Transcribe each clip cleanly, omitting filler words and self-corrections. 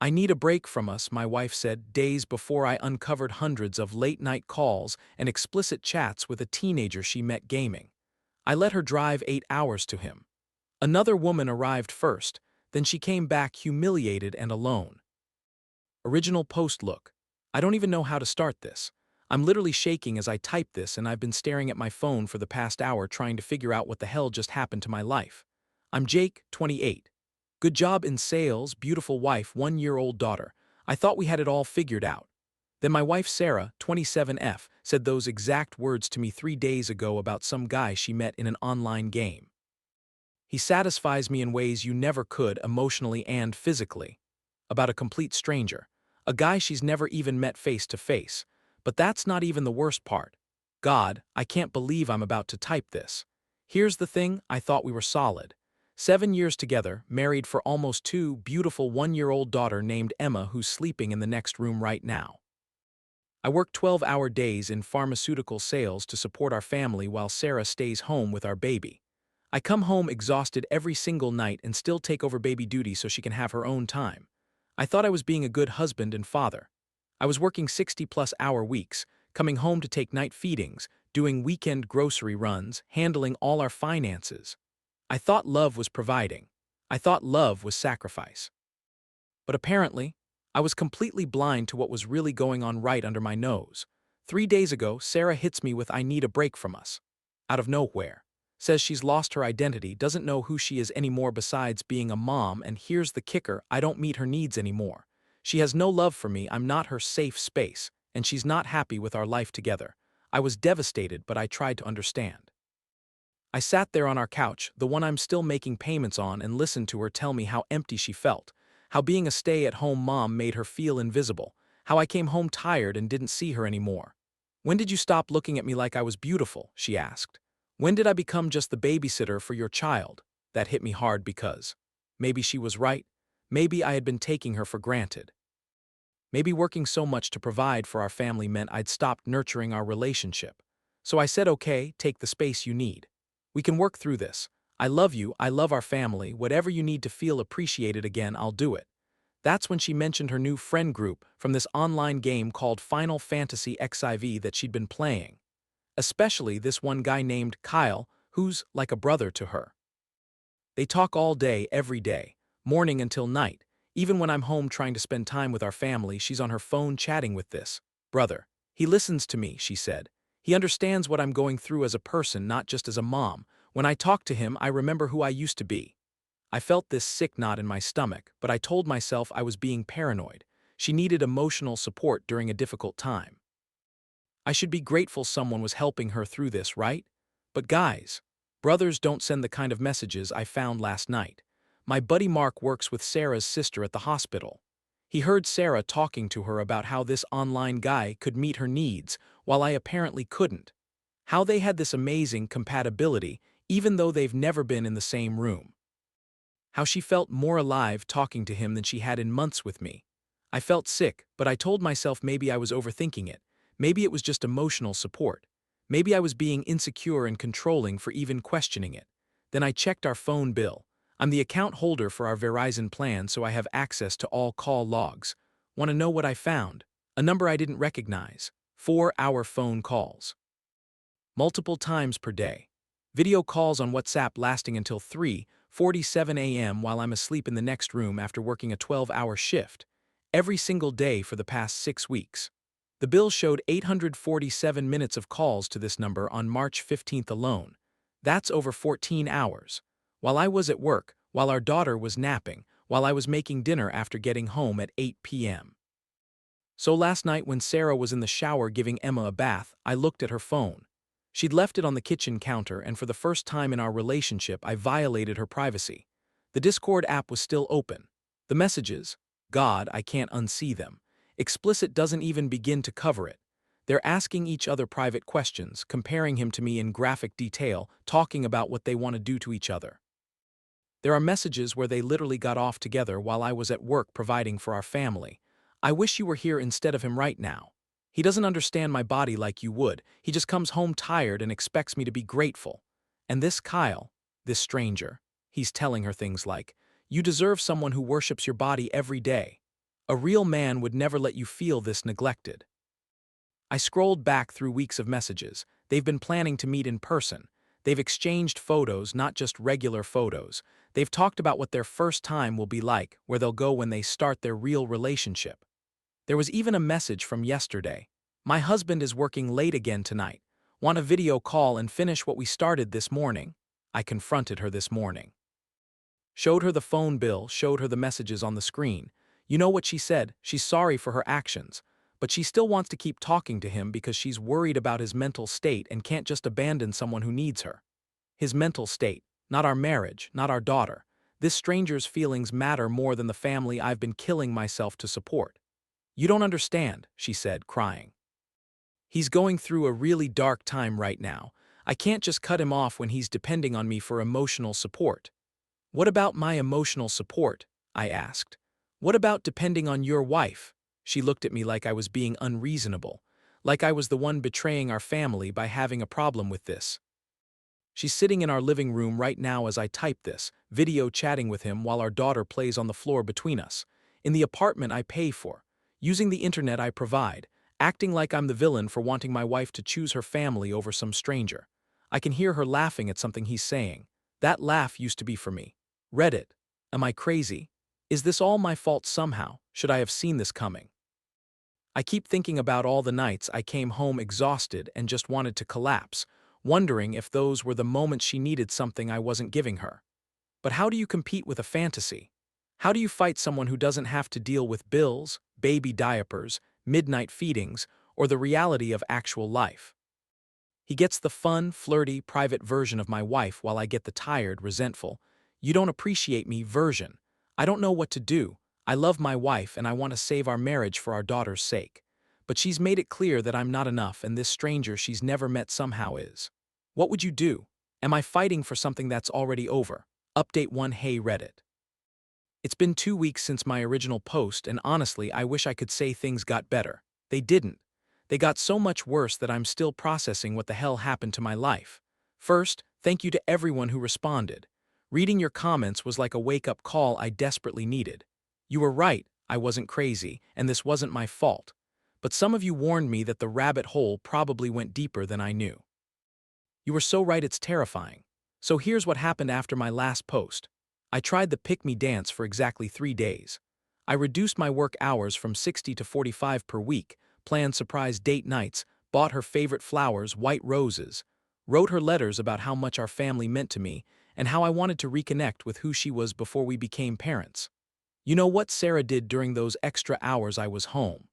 "I need a break from us," my wife said days before I uncovered hundreds of late-night calls and explicit chats with a teenager she met gaming. I let her drive 8 hours to him. Another woman arrived first, then she came back humiliated and alone. Original post look. I don't even know how to start this. I'm literally shaking as I type this, and I've been staring at my phone for the past hour trying to figure out what the hell just happened to my life. I'm Jake, 28. Good job in sales, beautiful wife, 1-year-old daughter. I thought we had it all figured out. Then my wife Sarah, 27F, said those exact words to me 3 days ago about some guy she met in an online game. He satisfies me in ways you never could, emotionally and physically. About a complete stranger. A guy she's never even met face to face. But that's not even the worst part. God, I can't believe I'm about to type this. Here's the thing, I thought we were solid. 7 years together, married for almost 2, beautiful 1-year-old daughter named Emma who's sleeping in the next room right now. I work 12-hour days in pharmaceutical sales to support our family while Sarah stays home with our baby. I come home exhausted every single night and still take over baby duty so she can have her own time. I thought I was being a good husband and father. I was working 60-plus-hour weeks, coming home to take night feedings, doing weekend grocery runs, handling all our finances. I thought love was providing. I thought love was sacrifice. But apparently, I was completely blind to what was really going on right under my nose. 3 days ago, Sarah hits me with "I need a break from us." Out of nowhere. Says she's lost her identity, doesn't know who she is anymore besides being a mom, and here's the kicker, I don't meet her needs anymore. She has no love for me, I'm not her safe space, and she's not happy with our life together. I was devastated, but I tried to understand. I sat there on our couch, the one I'm still making payments on, and listened to her tell me how empty she felt, how being a stay-at-home mom made her feel invisible, how I came home tired and didn't see her anymore. "When did you stop looking at me like I was beautiful?" she asked. "When did I become just the babysitter for your child?" That hit me hard because maybe she was right. Maybe I had been taking her for granted. Maybe working so much to provide for our family meant I'd stopped nurturing our relationship. So I said, "Okay, take the space you need. We can work through this. I love you, I love our family, whatever you need to feel appreciated again, I'll do it." That's when she mentioned her new friend group from this online game called Final Fantasy XIV that she'd been playing. Especially this one guy named Kyle, who's like a brother to her. They talk all day, every day, morning until night. Even when I'm home trying to spend time with our family, she's on her phone chatting with this brother. "He listens to me," she said. "He understands what I'm going through as a person, not just as a mom. When I talk to him, I remember who I used to be." I felt this sick knot in my stomach, but I told myself I was being paranoid. She needed emotional support during a difficult time. I should be grateful someone was helping her through this, right? But guys, brothers don't send the kind of messages I found last night. My buddy Mark works with Sarah's sister at the hospital. He heard Sarah talking to her about how this online guy could meet her needs, while I apparently couldn't. How they had this amazing compatibility, even though they've never been in the same room. How she felt more alive talking to him than she had in months with me. I felt sick, but I told myself maybe I was overthinking it. Maybe it was just emotional support. Maybe I was being insecure and controlling for even questioning it. Then I checked our phone bill. I'm the account holder for our Verizon plan, so I have access to all call logs. Want to know what I found? A number I didn't recognize. 4-hour phone calls. Multiple times per day. Video calls on WhatsApp lasting until 3:47 a.m. while I'm asleep in the next room after working a 12-hour shift. Every single day for the past 6 weeks. The bill showed 847 minutes of calls to this number on March 15th alone. That's over 14 hours. While I was at work, while our daughter was napping, while I was making dinner after getting home at 8 p.m. So last night when Sarah was in the shower giving Emma a bath, I looked at her phone. She'd left it on the kitchen counter, and for the first time in our relationship, I violated her privacy. The Discord app was still open. The messages, God, I can't unsee them. Explicit doesn't even begin to cover it. They're asking each other private questions, comparing him to me in graphic detail, talking about what they want to do to each other. There are messages where they literally got off together while I was at work providing for our family. "I wish you were here instead of him right now. He doesn't understand my body like you would. He just comes home tired and expects me to be grateful." And this Kyle, this stranger, he's telling her things like, "You deserve someone who worships your body every day." A real man would never let you feel this neglected. I scrolled back through weeks of messages. They've been planning to meet in person. They've exchanged photos, not just regular photos. They've talked about what their first time will be like, where they'll go when they start their real relationship. There was even a message from yesterday. My husband is working late again tonight. Want a video call and finish what we started this morning? I confronted her this morning. Showed her the phone bill, showed her the messages on the screen. You know what she said? She's sorry for her actions. But she still wants to keep talking to him because she's worried about his mental state and can't just abandon someone who needs her. His mental state, not our marriage, not our daughter. This stranger's feelings matter more than the family I've been killing myself to support. You don't understand, she said, crying. He's going through a really dark time right now. I can't just cut him off when he's depending on me for emotional support. What about my emotional support? I asked. What about depending on your wife? She looked at me like I was being unreasonable, like I was the one betraying our family by having a problem with this. She's sitting in our living room right now as I type this, video chatting with him while our daughter plays on the floor between us. In the apartment I pay for, using the internet I provide, acting like I'm the villain for wanting my wife to choose her family over some stranger. I can hear her laughing at something he's saying. That laugh used to be for me. Reddit. Am I crazy? Is this all my fault somehow? Should I have seen this coming? I keep thinking about all the nights I came home exhausted and just wanted to collapse, wondering if those were the moments she needed something I wasn't giving her. But how do you compete with a fantasy? How do you fight someone who doesn't have to deal with bills, baby diapers, midnight feedings, or the reality of actual life? He gets the fun, flirty, private version of my wife while I get the tired, resentful, you don't appreciate me version. I don't know what to do. I love my wife and I want to save our marriage for our daughter's sake. But she's made it clear that I'm not enough and this stranger she's never met somehow is. What would you do? Am I fighting for something that's already over? Update 1. Hey Reddit. It's been 2 weeks since my original post and honestly I wish I could say things got better. They didn't. They got so much worse that I'm still processing what the hell happened to my life. First, thank you to everyone who responded. Reading your comments was like a wake-up call I desperately needed. You were right, I wasn't crazy, and this wasn't my fault. But some of you warned me that the rabbit hole probably went deeper than I knew. You were so right it's terrifying. So here's what happened after my last post. I tried the pick-me dance for exactly 3 days. I reduced my work hours from 60 to 45 per week, planned surprise date nights, bought her favorite flowers, white roses, wrote her letters about how much our family meant to me, and how I wanted to reconnect with who she was before we became parents. You know what Sarah did during those extra hours I was home?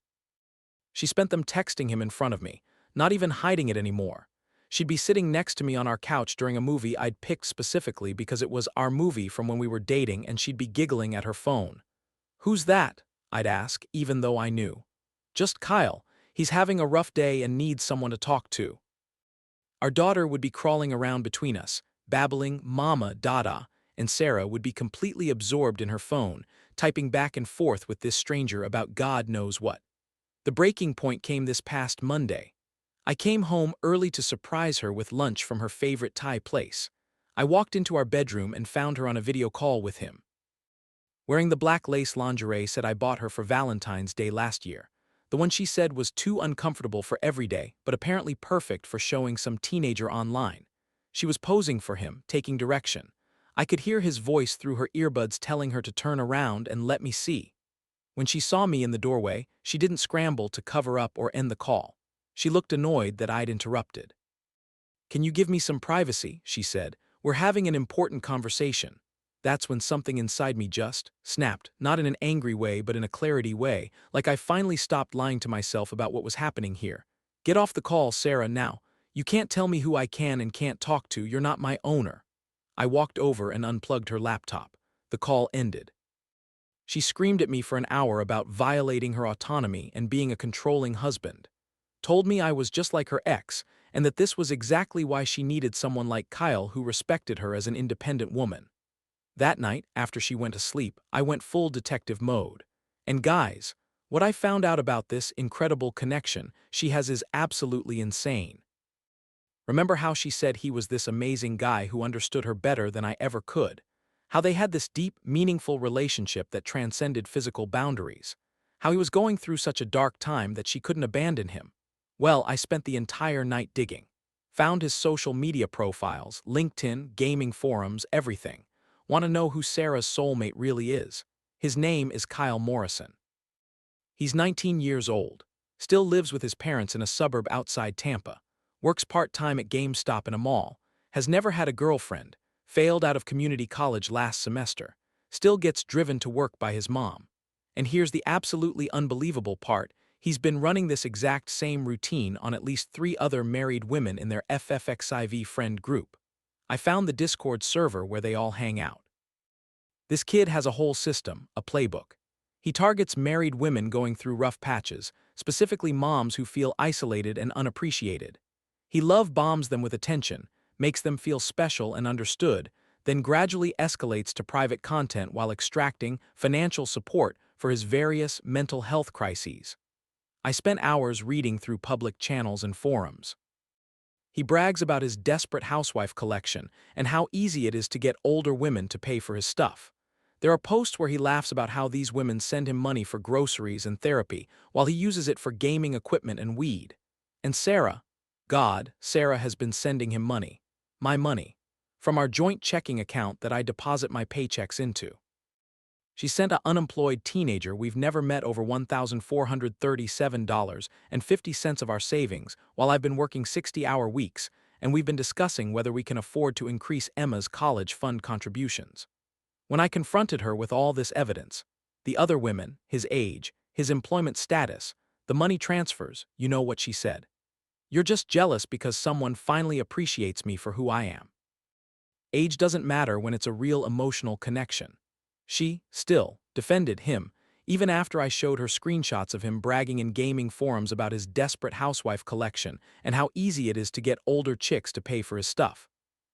She spent them texting him in front of me, not even hiding it anymore. She'd be sitting next to me on our couch during a movie I'd picked specifically because it was our movie from when we were dating and she'd be giggling at her phone. Who's that? I'd ask, even though I knew. Just Kyle. He's having a rough day and needs someone to talk to. Our daughter would be crawling around between us, babbling Mama, Dada, and Sarah would be completely absorbed in her phone, typing back and forth with this stranger about God knows what. The breaking point came this past Monday. I came home early to surprise her with lunch from her favorite Thai place. I walked into our bedroom and found her on a video call with him. Wearing the black lace lingerie said I bought her for Valentine's Day last year. The one she said was too uncomfortable for every day, but apparently perfect for showing some teenager online. She was posing for him, taking direction. I could hear his voice through her earbuds telling her to turn around and let me see. When she saw me in the doorway, she didn't scramble to cover up or end the call. She looked annoyed that I'd interrupted. Can you give me some privacy? She said. We're having an important conversation. That's when something inside me just snapped, not in an angry way but in a clarity way, like I finally stopped lying to myself about what was happening here. Get off the call, Sarah, now. You can't tell me who I can and can't talk to, you're not my owner. I walked over and unplugged her laptop. The call ended. She screamed at me for an hour about violating her autonomy and being a controlling husband. Told me I was just like her ex, and that this was exactly why she needed someone like Kyle who respected her as an independent woman. That night, after she went to sleep, I went full detective mode. And guys, what I found out about this incredible connection she has is absolutely insane. Remember how she said he was this amazing guy who understood her better than I ever could? How they had this deep, meaningful relationship that transcended physical boundaries? how he was going through such a dark time that she couldn't abandon him. Well, I spent the entire night digging. Found his social media profiles, LinkedIn, gaming forums, everything. Want to know who Sarah's soulmate really is? His name is Kyle Morrison. He's 19 years old, still lives with his parents in a suburb outside Tampa, works part-time at GameStop in a mall, has never had a girlfriend, failed out of community college last semester, still gets driven to work by his mom. And here's the absolutely unbelievable part, he's been running this exact same routine on at least 3 other married women in their FFXIV friend group. I found the Discord server where they all hang out. This kid has a whole system, a playbook. He targets married women going through rough patches, specifically moms who feel isolated and unappreciated. He love bombs them with attention, makes them feel special and understood, then gradually escalates to private content while extracting financial support for his various mental health crises. I spent hours reading through public channels and forums. He brags about his desperate housewife collection and how easy it is to get older women to pay for his stuff. There are posts where he laughs about how these women send him money for groceries and therapy, while he uses it for gaming equipment and weed. And Sarah, Sarah has been sending him money. My money. From our joint checking account that I deposit my paychecks into. She sent an unemployed teenager we've never met over $1,437.50 of our savings while I've been working 60-hour weeks, and we've been discussing whether we can afford to increase Emma's college fund contributions. When I confronted her with all this evidence, the other women, his age, his employment status, the money transfers, you know what she said. You're just jealous because someone finally appreciates me for who I am. Age doesn't matter when it's a real emotional connection. She, still, defended him, even after I showed her screenshots of him bragging in gaming forums about his desperate housewife collection and how easy it is to get older chicks to pay for his stuff.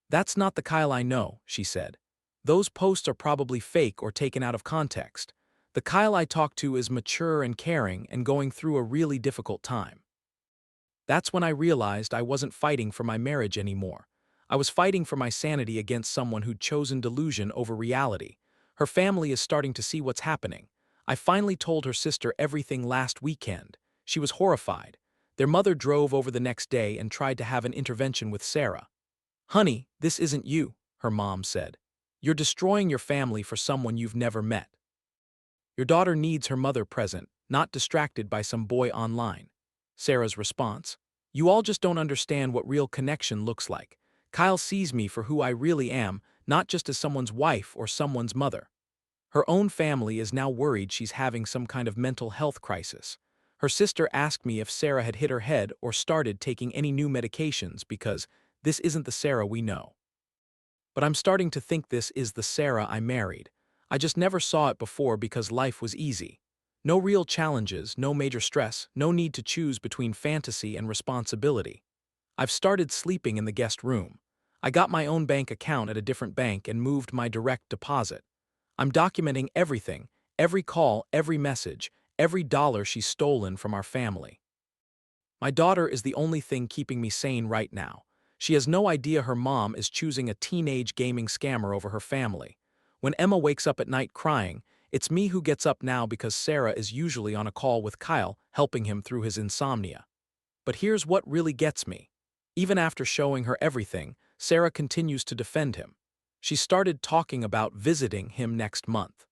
That's not the Kyle I know, she said. Those posts are probably fake or taken out of context. The Kyle I talk to is mature and caring and going through a really difficult time. That's when I realized I wasn't fighting for my marriage anymore. I was fighting for my sanity against someone who'd chosen delusion over reality. Her family is starting to see what's happening. I finally told her sister everything last weekend. She was horrified. Their mother drove over the next day and tried to have an intervention with Sarah. Honey, this isn't you, her mom said. You're destroying your family for someone you've never met. Your daughter needs her mother present, not distracted by some boy online. Sarah's response: You all just don't understand what real connection looks like. Kyle sees me for who I really am, not just as someone's wife or someone's mother. Her own family is now worried she's having some kind of mental health crisis. Her sister asked me if Sarah had hit her head or started taking any new medications because this isn't the Sarah we know. But I'm starting to think this is the Sarah I married. I just never saw it before because life was easy. No real challenges, no major stress, no need to choose between fantasy and responsibility. I've started sleeping in the guest room. I got my own bank account at a different bank and moved my direct deposit. I'm documenting everything, every call, every message, every dollar she's stolen from our family. My daughter is the only thing keeping me sane right now. She has no idea her mom is choosing a teenage gaming scammer over her family. When Emma wakes up at night crying, it's me who gets up now because Sarah is usually on a call with Kyle, helping him through his insomnia. But here's what really gets me. Even after showing her everything, Sarah continues to defend him. She started talking about visiting him next month.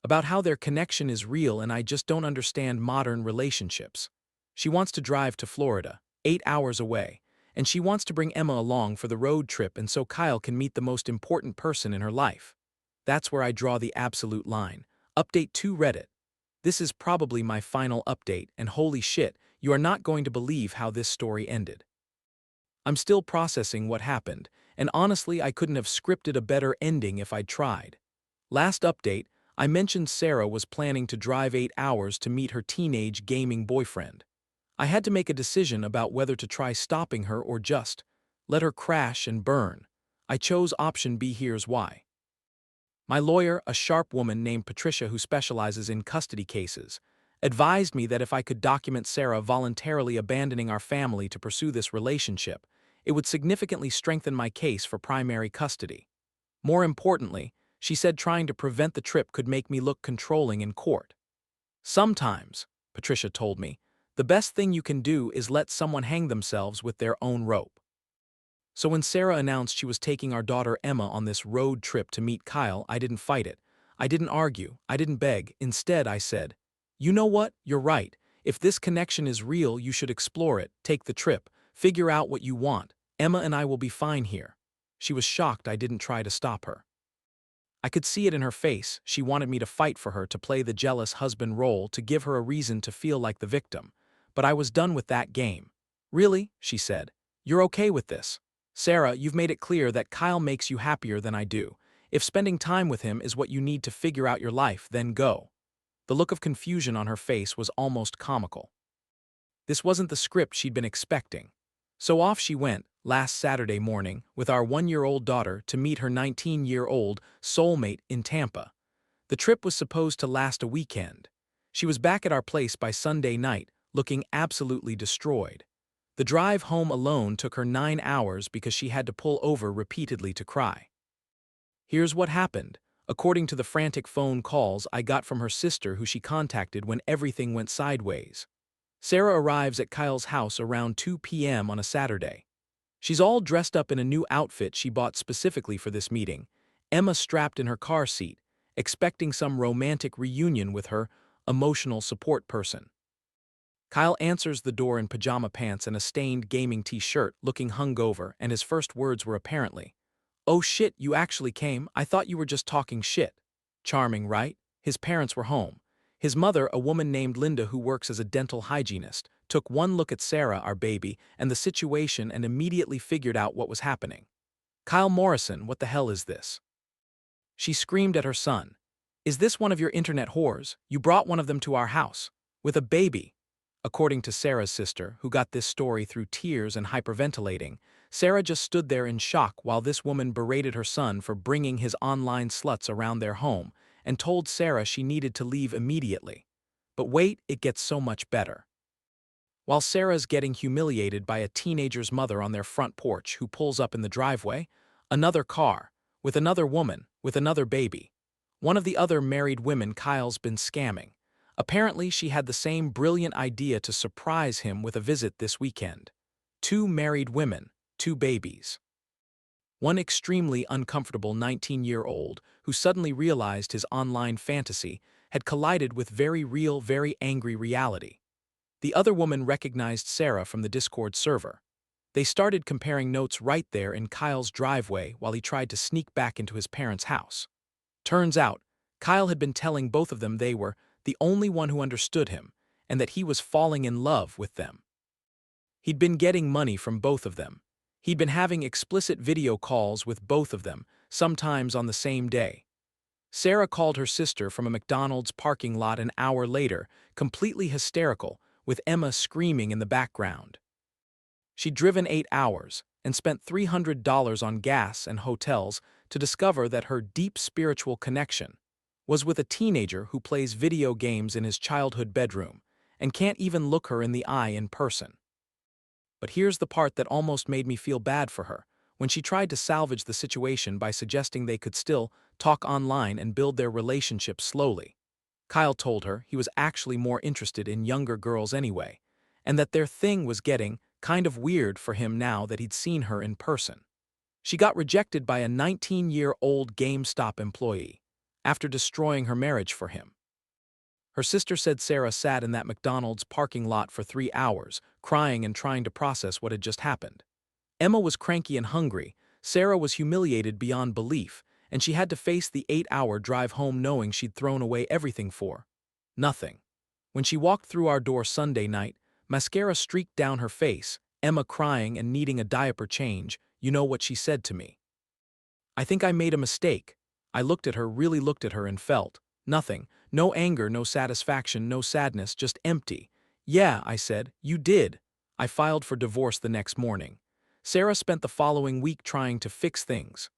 About how their connection is real and I just don't understand modern relationships. She wants to drive to Florida, 8 hours away, and she wants to bring Emma along for the road trip and so Kyle can meet the most important person in her life. That's where I draw the absolute line. Update to Reddit. This is probably my final update, and holy shit, you are not going to believe how this story ended. I'm still processing what happened, and honestly I couldn't have scripted a better ending if I'd tried. Last update, I mentioned Sarah was planning to drive 8 hours to meet her teenage gaming boyfriend. I had to make a decision about whether to try stopping her or just let her crash and burn. I chose option B. Here's why. My lawyer, a sharp woman named Patricia who specializes in custody cases, advised me that if I could document Sarah voluntarily abandoning our family to pursue this relationship, it would significantly strengthen my case for primary custody. More importantly, she said trying to prevent the trip could make me look controlling in court. Sometimes, Patricia told me, the best thing you can do is let someone hang themselves with their own rope. So when Sarah announced she was taking our daughter Emma on this road trip to meet Kyle, I didn't fight it. I didn't argue. I didn't beg. Instead, I said, "You know what? You're right. If this connection is real, you should explore it, take the trip, figure out what you want. Emma and I will be fine here." She was shocked I didn't try to stop her. I could see it in her face. She wanted me to fight for her, to play the jealous husband role, to give her a reason to feel like the victim. But I was done with that game. "Really?" she said. "You're okay with this? Sarah, you've made it clear that Kyle makes you happier than I do. If spending time with him is what you need to figure out your life, then go." The look of confusion on her face was almost comical. This wasn't the script she'd been expecting. So off she went, last Saturday morning, with our 1-year-old daughter to meet her 19-year-old soulmate in Tampa. The trip was supposed to last a weekend. She was back at our place by Sunday night, looking absolutely destroyed. The drive home alone took her 9 hours because she had to pull over repeatedly to cry. Here's what happened, according to the frantic phone calls I got from her sister, who she contacted when everything went sideways. Sarah arrives at Kyle's house around 2 p.m. on a Saturday. She's all dressed up in a new outfit she bought specifically for this meeting, Emma strapped in her car seat, expecting some romantic reunion with her emotional support person. Kyle answers the door in pajama pants and a stained gaming t-shirt, looking hungover, and his first words were apparently, "Oh shit, you actually came? I thought you were just talking shit." Charming, right? His parents were home. His mother, a woman named Linda who works as a dental hygienist, took one look at Sarah, our baby, and the situation and immediately figured out what was happening. "Kyle Morrison, what the hell is this?" She screamed at her son. "Is this one of your internet whores? You brought one of them to our house. With a baby." According to Sarah's sister, who got this story through tears and hyperventilating, Sarah just stood there in shock while this woman berated her son for bringing his online sluts around their home and told Sarah she needed to leave immediately. But wait, it gets so much better. While Sarah's getting humiliated by a teenager's mother on their front porch who pulls up in the driveway, another car, with another woman, with another baby. One of the other married women Kyle's been scamming. Apparently, she had the same brilliant idea to surprise him with a visit this weekend. 2 married women, 2 babies. One extremely uncomfortable 19-year-old who suddenly realized his online fantasy had collided with very real, very angry reality. The other woman recognized Sarah from the Discord server. They started comparing notes right there in Kyle's driveway while he tried to sneak back into his parents' house. Turns out, Kyle had been telling both of them they were the only one who understood him, and that he was falling in love with them. He'd been getting money from both of them. He'd been having explicit video calls with both of them, sometimes on the same day. Sarah called her sister from a McDonald's parking lot an hour later, completely hysterical, with Emma screaming in the background. She'd driven 8 hours and spent $300 on gas and hotels to discover that her deep spiritual connection was with a teenager who plays video games in his childhood bedroom and can't even look her in the eye in person. But here's the part that almost made me feel bad for her, when she tried to salvage the situation by suggesting they could still talk online and build their relationship slowly. Kyle told her he was actually more interested in younger girls anyway, and that their thing was getting kind of weird for him now that he'd seen her in person. She got rejected by a 19-year-old GameStop employee after destroying her marriage for him. Her sister said Sarah sat in that McDonald's parking lot for 3 hours, crying and trying to process what had just happened. Emma was cranky and hungry, Sarah was humiliated beyond belief, and she had to face the 8-hour drive home knowing she'd thrown away everything for nothing. When she walked through our door Sunday night, mascara streaked down her face, Emma crying and needing a diaper change. You know what she said to me? "I think I made a mistake." I looked at her, really looked at her, and felt nothing. No anger, no satisfaction, no sadness, just empty. "Yeah," I said, "you did." I filed for divorce the next morning. Sarah spent the following week trying to fix things.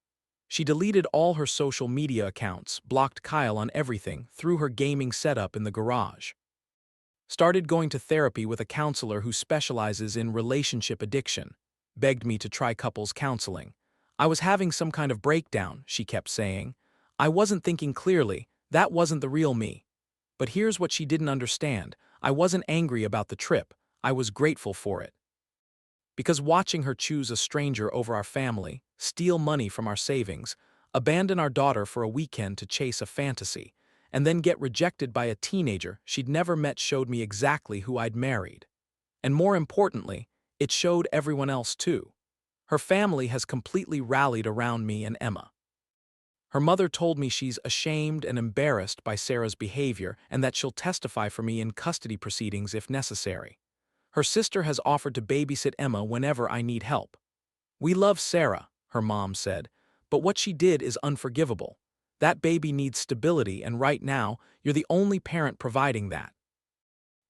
She deleted all her social media accounts, blocked Kyle on everything, threw her gaming setup in the garage. Started going to therapy with a counselor who specializes in relationship addiction. Begged me to try couples counseling. I was having some kind of breakdown, she kept saying. I wasn't thinking clearly, that wasn't the real me. But here's what she didn't understand. I wasn't angry about the trip. I was grateful for it. Because watching her choose a stranger over our family, steal money from our savings, abandon our daughter for a weekend to chase a fantasy, and then get rejected by a teenager she'd never met showed me exactly who I'd married. And more importantly, it showed everyone else too. Her family has completely rallied around me and Emma. Her mother told me she's ashamed and embarrassed by Sarah's behavior and that she'll testify for me in custody proceedings if necessary. Her sister has offered to babysit Emma whenever I need help. We love Sarah, her mom said, but what she did is unforgivable. That baby needs stability, and right now, you're the only parent providing that.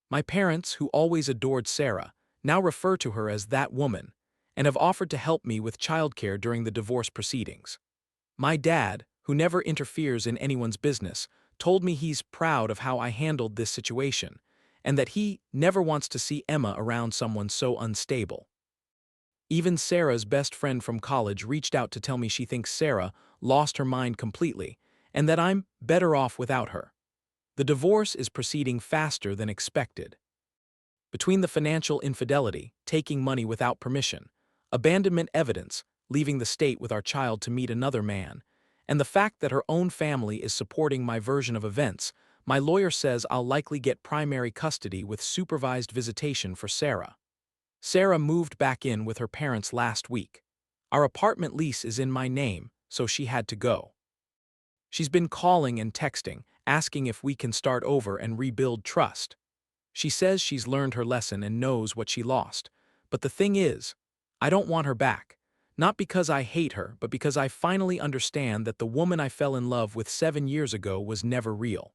My parents, who always adored Sarah, now refer to her as that woman, and have offered to help me with childcare during the divorce proceedings. My dad, who never interferes in anyone's business, told me he's proud of how I handled this situation, and that he never wants to see Emma around someone so unstable. Even Sarah's best friend from college reached out to tell me she thinks Sarah lost her mind completely, and that I'm better off without her. The divorce is proceeding faster than expected. Between the financial infidelity, taking money without permission, abandonment evidence, leaving the state with our child to meet another man, and the fact that her own family is supporting my version of events, my lawyer says I'll likely get primary custody with supervised visitation for Sarah. Sarah moved back in with her parents last week. Our apartment lease is in my name, so she had to go. She's been calling and texting, asking if we can start over and rebuild trust. She says she's learned her lesson and knows what she lost. But the thing is, I don't want her back. Not because I hate her, but because I finally understand that the woman I fell in love with 7 years ago was never real.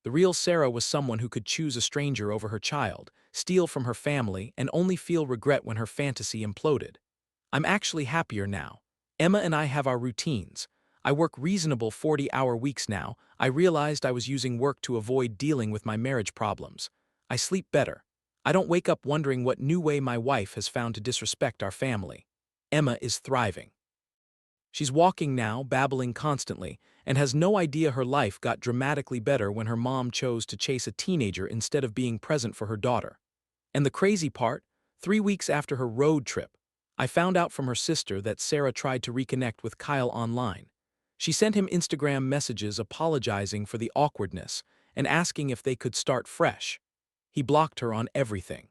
The real Sarah was someone who could choose a stranger over her child, steal from her family, and only feel regret when her fantasy imploded. I'm actually happier now. Emma and I have our routines. I work reasonable 40-hour weeks now. I realized I was using work to avoid dealing with my marriage problems. I sleep better. I don't wake up wondering what new way my wife has found to disrespect our family. Emma is thriving. She's walking now, babbling constantly, and has no idea her life got dramatically better when her mom chose to chase a teenager instead of being present for her daughter. And the crazy part, 3 weeks after her road trip, I found out from her sister that Sarah tried to reconnect with Kyle online. She sent him Instagram messages apologizing for the awkwardness and asking if they could start fresh. He blocked her on everything.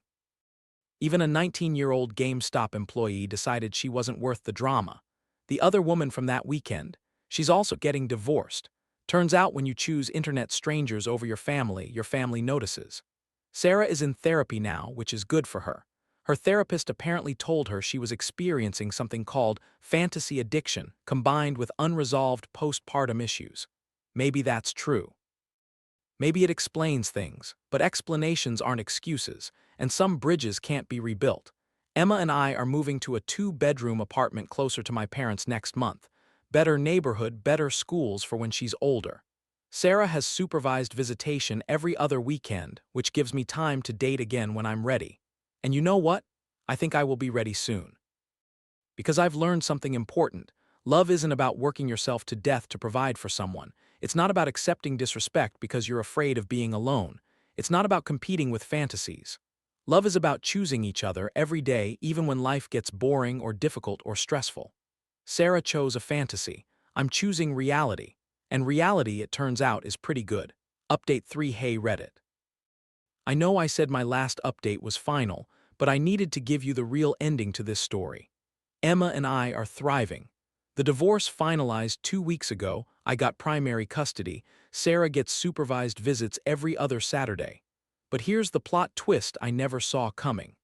Even a 19-year-old GameStop employee decided she wasn't worth the drama. The other woman from that weekend, she's also getting divorced. Turns out when you choose internet strangers over your family notices. Sarah is in therapy now, which is good for her. Her therapist apparently told her she was experiencing something called fantasy addiction combined with unresolved postpartum issues. Maybe that's true. Maybe it explains things, but explanations aren't excuses, and some bridges can't be rebuilt. Emma and I are moving to a 2-bedroom apartment closer to my parents next month. Better neighborhood, better schools for when she's older. Sarah has supervised visitation every other weekend, which gives me time to date again when I'm ready. And you know what? I think I will be ready soon. Because I've learned something important. Love isn't about working yourself to death to provide for someone. It's not about accepting disrespect because you're afraid of being alone. It's not about competing with fantasies. Love is about choosing each other every day, even when life gets boring or difficult or stressful. Sarah chose a fantasy. I'm choosing reality. And reality, it turns out, is pretty good. Update 3. Hey Reddit. I know I said my last update was final, but I needed to give you the real ending to this story. Emma and I are thriving. The divorce finalized 2 weeks ago. I got primary custody. Sarah gets supervised visits every other Saturday. But here's the plot twist I never saw coming.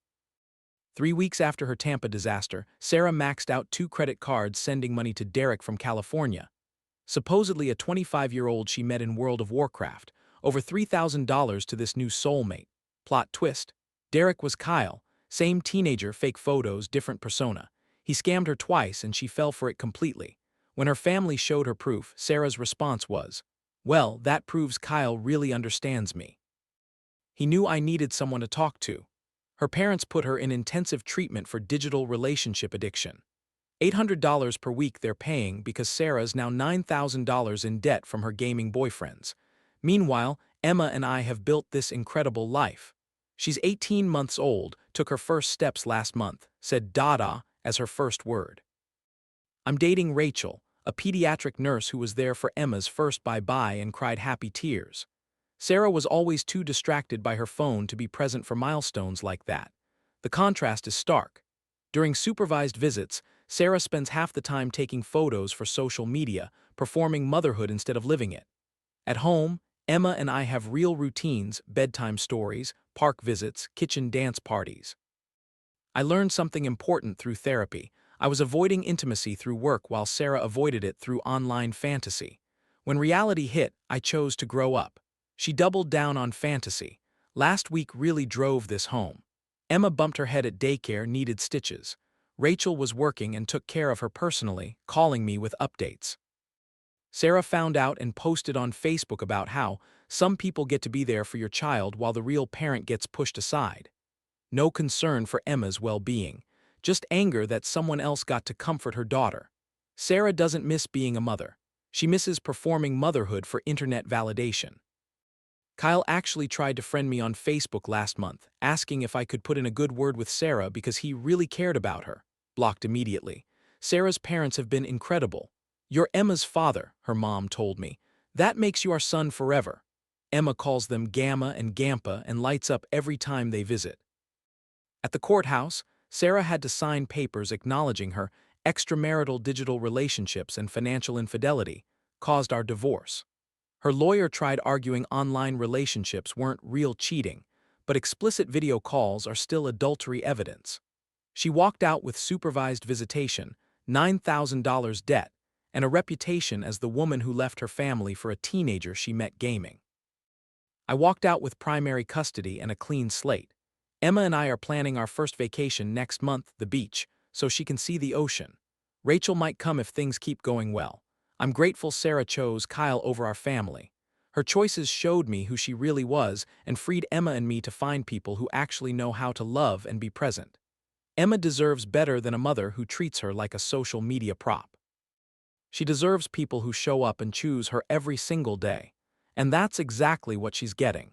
3 weeks after her Tampa disaster, Sarah maxed out 2 credit cards sending money to Derek from California. Supposedly a 25-year-old she met in World of Warcraft. Over $3,000 to this new soulmate. Plot twist. Derek was Kyle. Same teenager, fake photos, different persona. He scammed her twice and she fell for it completely. When her family showed her proof, Sarah's response was, "Well, that proves Kyle really understands me. He knew I needed someone to talk to." Her parents put her in intensive treatment for digital relationship addiction. $800 per week they're paying because Sarah's now $9,000 in debt from her gaming boyfriends. Meanwhile, Emma and I have built this incredible life. She's 18 months old, took her first steps last month, said Dada as her first word. I'm dating Rachel, a pediatric nurse who was there for Emma's first bye-bye and cried happy tears. Sarah was always too distracted by her phone to be present for milestones like that. The contrast is stark. During supervised visits, Sarah spends half the time taking photos for social media, performing motherhood instead of living it. At home, Emma and I have real routines, bedtime stories, park visits, kitchen dance parties. I learned something important through therapy. I was avoiding intimacy through work while Sarah avoided it through online fantasy. When reality hit, I chose to grow up. She doubled down on fantasy. Last week really drove this home. Emma bumped her head at daycare, needed stitches. Rachel was working and took care of her personally, calling me with updates. Sarah found out and posted on Facebook about how some people get to be there for your child while the real parent gets pushed aside. No concern for Emma's well-being, just anger that someone else got to comfort her daughter. Sarah doesn't miss being a mother. She misses performing motherhood for internet validation. Kyle actually tried to friend me on Facebook last month, asking if I could put in a good word with Sarah because he really cared about her. Blocked immediately. Sarah's parents have been incredible. You're Emma's father, her mom told me. That makes you our son forever. Emma calls them Gamma and Gampa and lights up every time they visit. At the courthouse, Sarah had to sign papers acknowledging her extramarital digital relationships and financial infidelity caused our divorce. Her lawyer tried arguing online relationships weren't real cheating, but explicit video calls are still adultery evidence. She walked out with supervised visitation, $9,000 debt, and a reputation as the woman who left her family for a teenager she met gaming. I walked out with primary custody and a clean slate. Emma and I are planning our first vacation next month, the beach, so she can see the ocean. Rachel might come if things keep going well. I'm grateful Sarah chose Kyle over our family. Her choices showed me who she really was and freed Emma and me to find people who actually know how to love and be present. Emma deserves better than a mother who treats her like a social media prop. She deserves people who show up and choose her every single day. And that's exactly what she's getting.